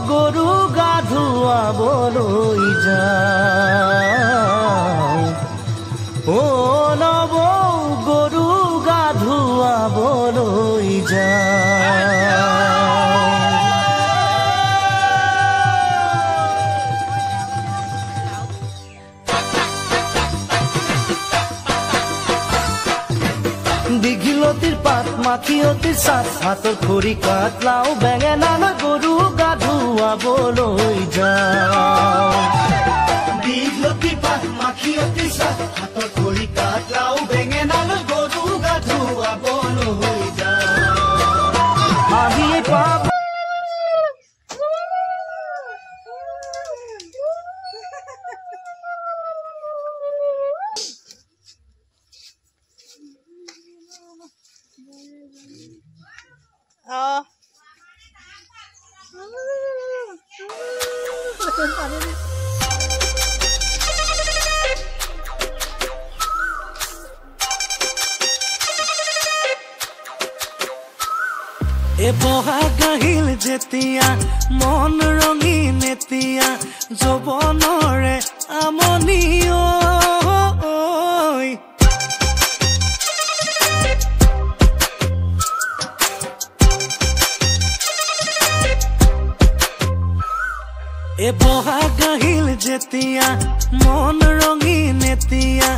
গৰু গা ধুৱাবলৈ যাওঁ ও নব গৰু গা ধুৱাবলৈ যাওঁ দীঘলতিৰ পাত মাখিয়তিৰ চাট হাতৰ খৰি কাট লাও বেঙেনা লৈ গৰু গা ধুৱাবলৈ যাওঁ দীঘলতিৰ পাত মাখিয়তিৰ চাট হাতৰ খৰি কাট লাও বেঙেনা লৈ গৰু গা ধুৱাবলৈ যাওঁ আহি পাপ এ বহাগ আহিল যেতিয়া মন ৰঙীন এতিয়া যৌৱনৰে আমনি এ বহাগ আহিল যেতিয়া মন ৰঙীন এতিয়া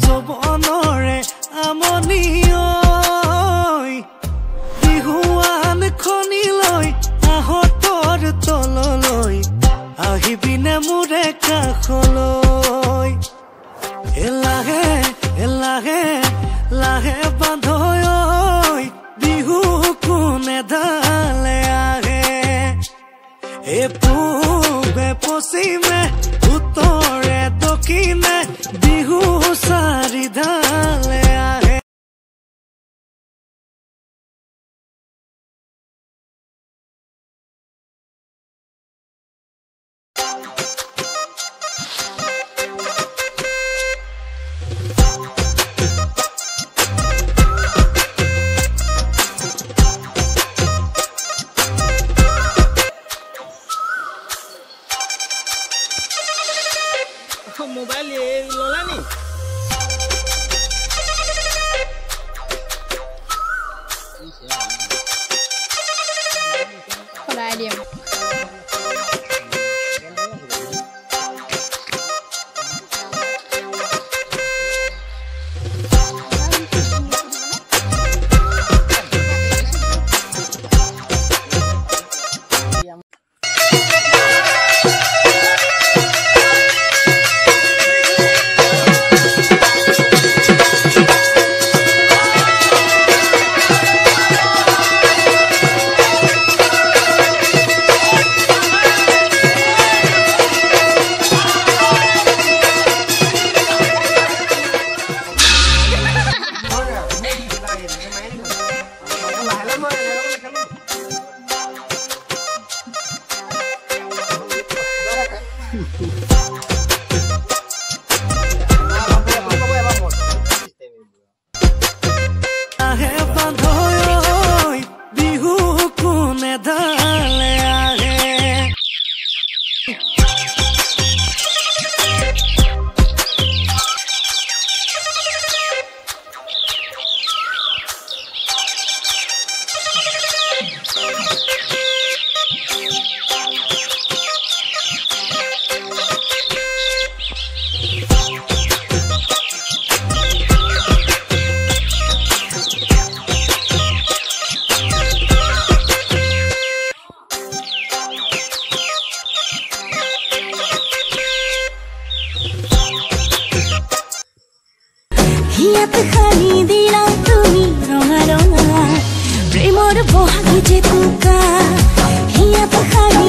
যৌৱনৰে আমনি বিহুৱান খনি লৈ আহতৰ তললৈ আহিবিনে মোৰে কাষলৈ লাহে লাহে লাহে বান্ধৈ বিহু কোনে ঢালে আহে এ পূবে পশ্চিমে উত্তৰে দক্ষিণে বিহু চাৰি ঢালে আহে मोबाइल ये लोला नहीं खोला दिया বিহু কোনে ঢালে আহে হিয়াতে খানি দিলা তুমি ৰঙা ৰঙা প্ৰেমৰ বহাগী জেতুকা হিয়াতে খানি